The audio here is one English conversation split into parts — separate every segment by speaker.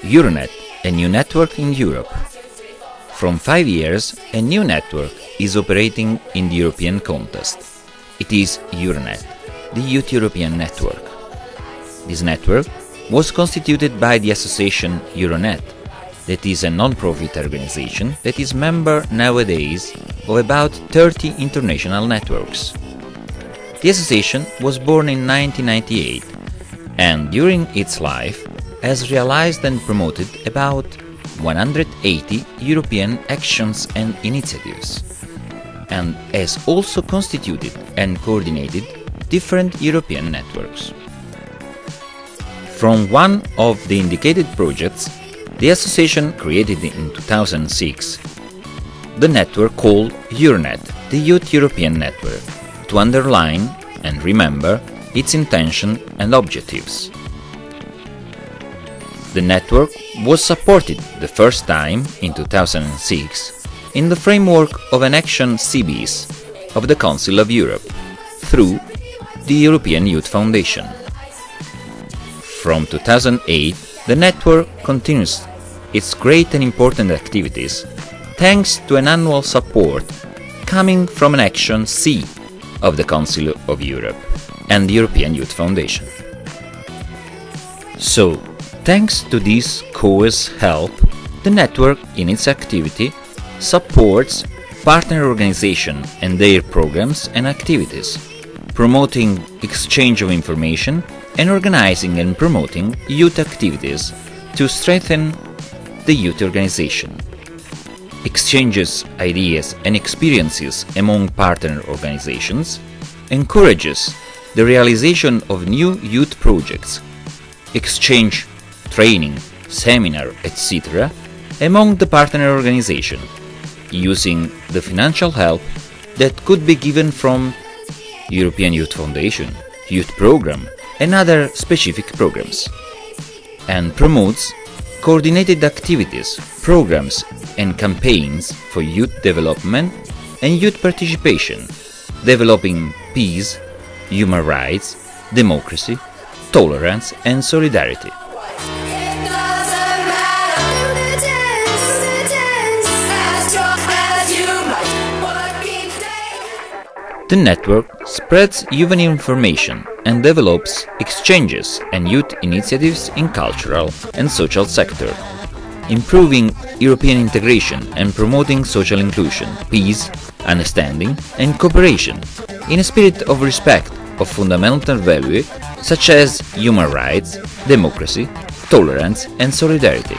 Speaker 1: Euronet, a new network in Europe. From 5 years, a new network is operating in the European context. It is Euronet, the Youth European Network. This network was constituted by the association Euronet, that is a non-profit organization that is member nowadays of about 30 international networks. The association was born in 1998 and during its life has realized and promoted about 180 European actions and initiatives, and has also constituted and coordinated different European networks. From one of the indicated projects, the association created in 2006 the network called Euronet, the Youth European Network, to underline and remember its intention and objectives. The network was supported the first time in 2006 in the framework of an action CBs of the Council of Europe through the European Youth Foundation. From 2008, the network continues its great and important activities thanks to an annual support coming from an action C of the Council of Europe and the European Youth Foundation. So, thanks to this COE's help, the network in its activity supports partner organizations and their programs and activities, promoting exchange of information and organizing and promoting youth activities to strengthen the youth organization. Exchanges ideas and experiences among partner organizations, encourages the realization of new youth projects, exchange, training, seminar, etc. among the partner organization, using the financial help that could be given from European Youth Foundation, Youth Program and other specific programs, and promotes coordinated activities, programs and campaigns for youth development and youth participation, developing peace, human rights, democracy, tolerance and solidarity. The network spreads youth information and develops exchanges and youth initiatives in cultural and social sector, improving European integration and promoting social inclusion, peace, understanding and cooperation in a spirit of respect of fundamental values such as human rights, democracy, tolerance and solidarity.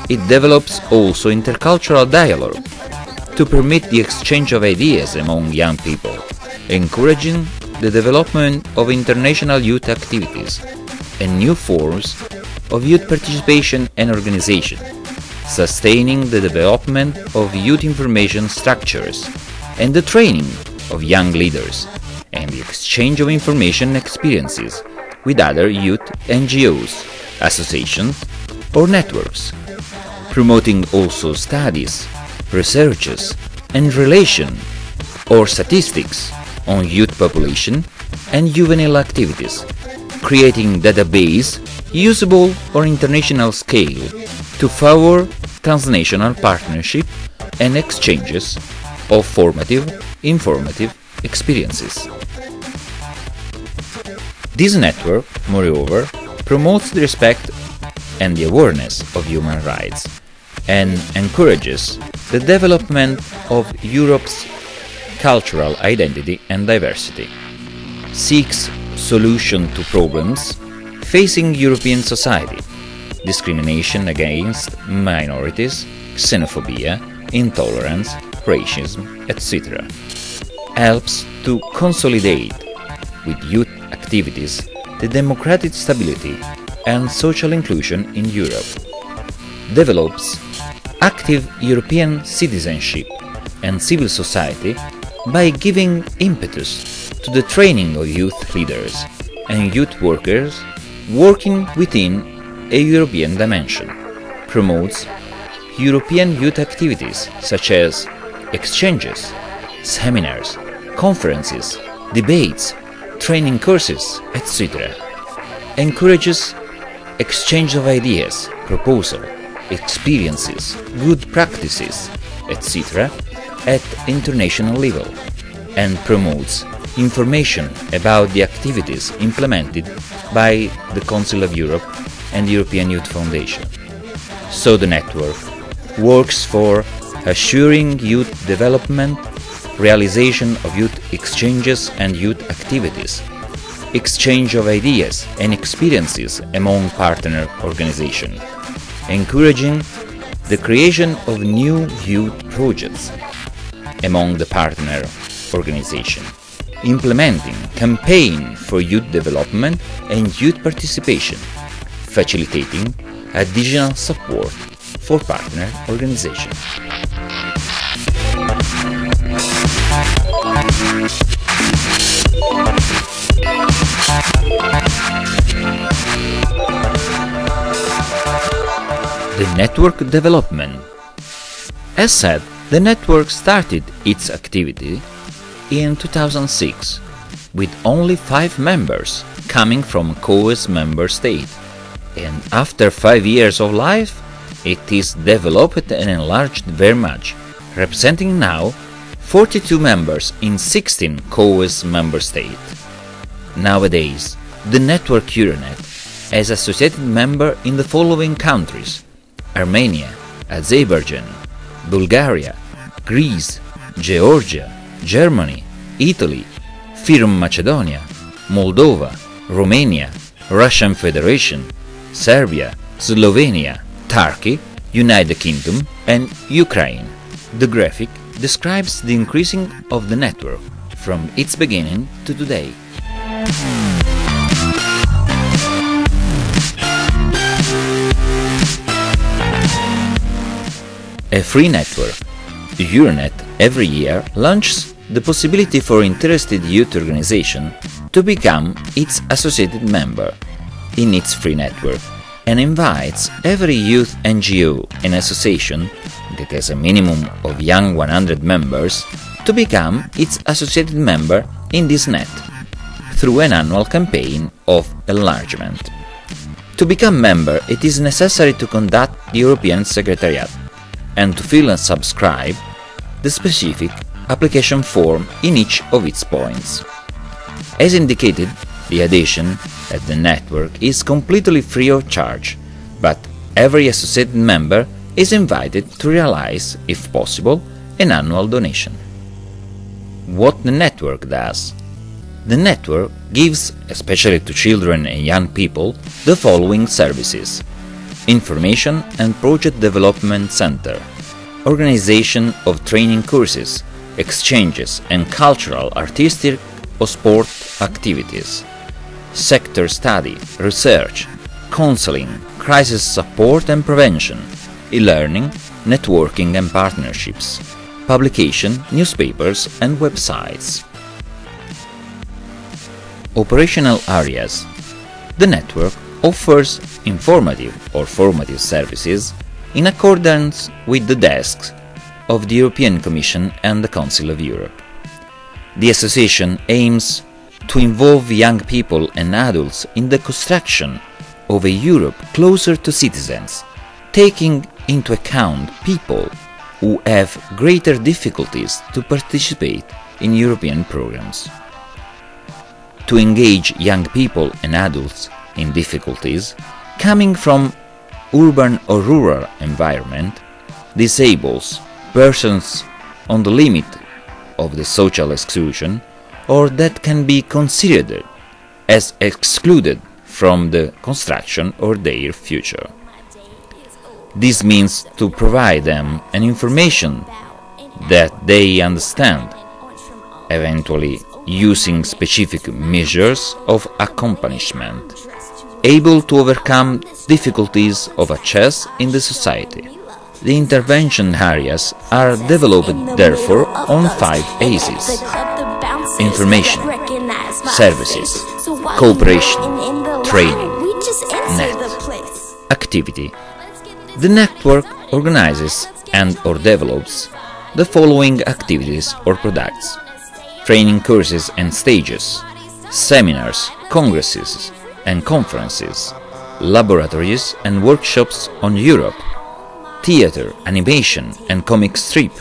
Speaker 1: It develops also intercultural dialogue to permit the exchange of ideas among young people, encouraging the development of international youth activities and new forms of youth participation and organization, sustaining the development of youth information structures and the training of young leaders, and the exchange of information experiences with other youth NGOs, associations or networks, promoting also studies, researches and relation or statistics on youth population and juvenile activities, creating database usable on international scale to favor transnational partnership and exchanges of formative, informative experiences. This network, moreover, promotes the respect and the awareness of human rights and encourages the development of Europe's cultural identity and diversity, seeks solutions to problems facing European society, discrimination against minorities, xenophobia, intolerance, racism, etc., helps to consolidate with youth activities the democratic stability and social inclusion in Europe, develops active European citizenship and civil society by giving impetus to the training of youth leaders and youth workers working within a European dimension, promotes European youth activities such as exchanges, seminars, conferences, debates, training courses, etc., encourages exchange of ideas, proposal, experiences, good practices, etc. at international level, and promotes information about the activities implemented by the Council of Europe and the European Youth Foundation. So the network works for assuring youth development, realization of youth exchanges and youth activities, exchange of ideas and experiences among partner organizations, encouraging the creation of new youth projects among the partner organizations, implementing campaign for youth development and youth participation, facilitating additional support for partner organizations. The network development. As said, the network started its activity in 2006 with only 5 members coming from COE's member state, and after 5 years of life it is developed and enlarged very much, representing now 42 members in 16 COE's member states. Nowadays, the network Euronet has associated member in the following countries: Armenia, Azerbaijan, Bulgaria, Greece, Georgia, Germany, Italy, Fyrom Macedonia, Moldova, Romania, Russian Federation, Serbia, Slovenia, Turkey, United Kingdom and Ukraine. The graphic describes the increasing of the network from its beginning to today. A free network, Euronet, every year launches the possibility for interested youth organization to become its associated member in its free network, and invites every youth NGO and association that has a minimum of young 100 members to become its associated member in this net through an annual campaign of enlargement. To become member, it is necessary to contact the European Secretariat and to fill and subscribe the specific application form in each of its points. As indicated, the adhesion at the network is completely free of charge, but every associated member is invited to realize, if possible, an annual donation. What the network does? The network gives, especially to children and young people, the following services: Information and Project Development Center, organization of training courses, exchanges and cultural, artistic or sport activities, sector study, research, counseling, crisis support and prevention, e-learning, networking and partnerships, publication, newspapers and websites. Operational areas. The network offers informative or formative services in accordance with the desks of the European Commission and the Council of Europe. The association aims to involve young people and adults in the construction of a Europe closer to citizens, taking into account people who have greater difficulties to participate in European programs. To engage young people and adults in difficulties coming from urban or rural environment, disabled persons on the limit of the social exclusion, or that can be considered as excluded from the construction of their future. This means to provide them an information that they understand, eventually using specific measures of accompaniment, able to overcome difficulties of access in the society. The intervention areas are developed therefore on 5 ACEs: information, services, cooperation, training, net, activity. The network organizes and/or develops the following activities or products: training courses and stages, seminars, congresses and conferences, laboratories and workshops on Europe, theater, animation and comic strip,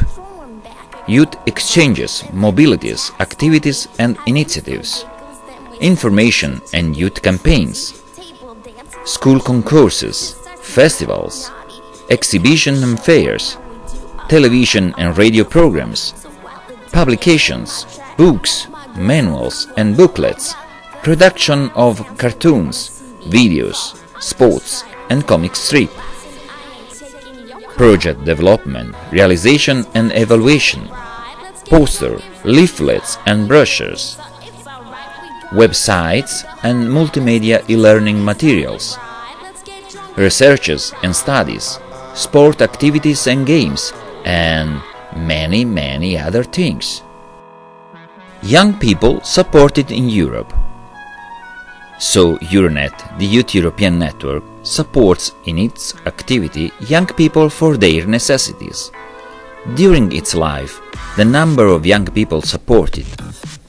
Speaker 1: youth exchanges, mobilities, activities and initiatives, information and youth campaigns, school concourses, festivals, exhibition and fairs, television and radio programs, publications, books, manuals and booklets, production of cartoons, videos, sports and comic strip, project development, realization and evaluation, poster, leaflets and brochures, websites and multimedia e-learning materials, researches and studies, sport activities and games, and many other things. Young people supported in Europe. So Euronet, the Youth European Network, supports in its activity young people for their necessities. During its life, the number of young people supported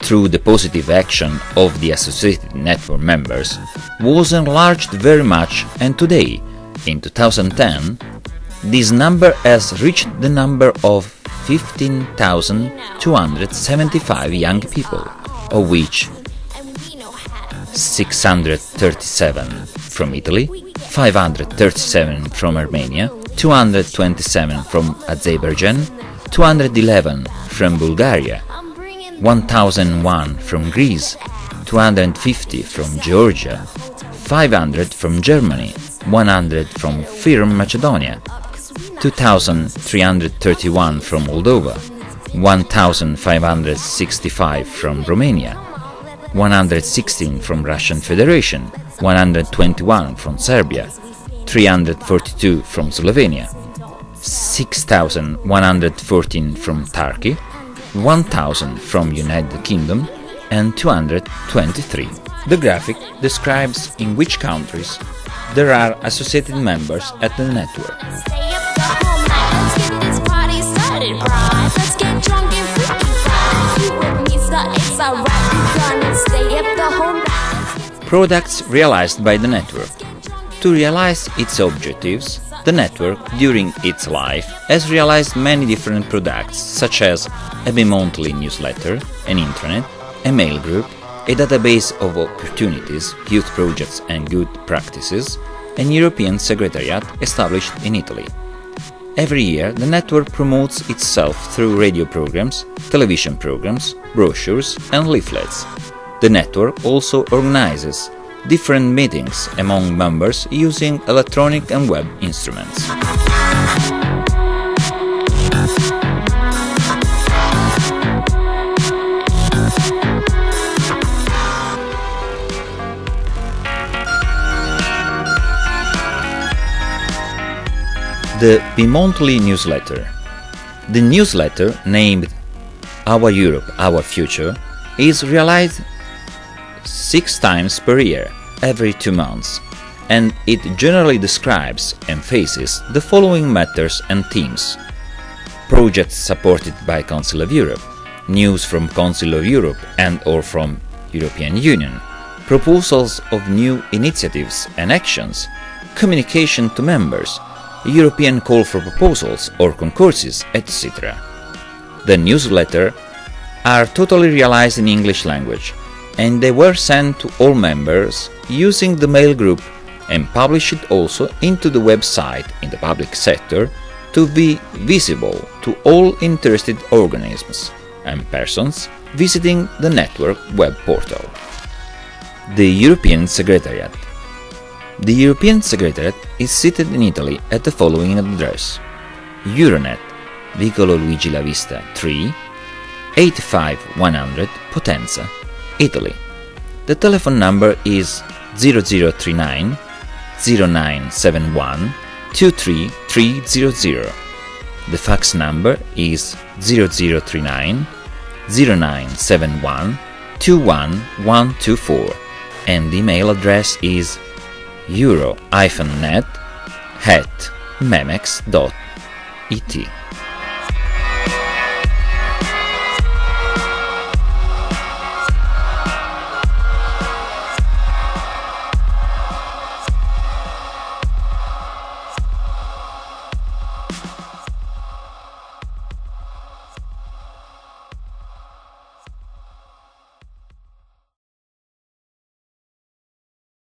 Speaker 1: through the positive action of the associated network members was enlarged very much, and today, in 2010, this number has reached the number of 15,275 young people, of which 637 from Italy, 537 from Armenia, 227 from Azerbaijan, 211 from Bulgaria, 1001 from Greece, 250 from Georgia, 500 from Germany, 100 from Firm Macedonia, 2,331 from Moldova, 1,565 from Romania, 116 from Russian Federation, 121 from Serbia, 342 from Slovenia, 6,114 from Turkey, 1,000 from United Kingdom, and 223. The graphic describes in which countries there are associated members at the network. Products realized by the network. To realize its objectives, the network, during its life, has realized many different products, such as a bi-monthly newsletter, an intranet, a mail group, a database of opportunities, youth projects and good practices, an European Secretariat established in Italy. Every year, the network promotes itself through radio programs, television programs, brochures and leaflets. The network also organizes different meetings among members using electronic and web instruments. The bi-monthly newsletter. The newsletter, named Our Europe, Our Future, is realized 6 times per year, every 2 months, and it generally describes and faces the following matters and themes: projects supported by Council of Europe, news from Council of Europe and or from European Union, proposals of new initiatives and actions, communication to members, European call for proposals or concourses, etc. The newsletter are totally realized in English language, and they were sent to all members using the mail group and published also into the website in the public sector to be visible to all interested organisms and persons visiting the network web portal. The European Secretariat. The European Secretariat is seated in Italy at the following address: Euronet, Vicolo Luigi La Vista 3, 85100 Potenza, Italy. The telephone number is 0039 0971 23300. The fax number is 0039 0971 21124, and the email address is euro-net@memex.it.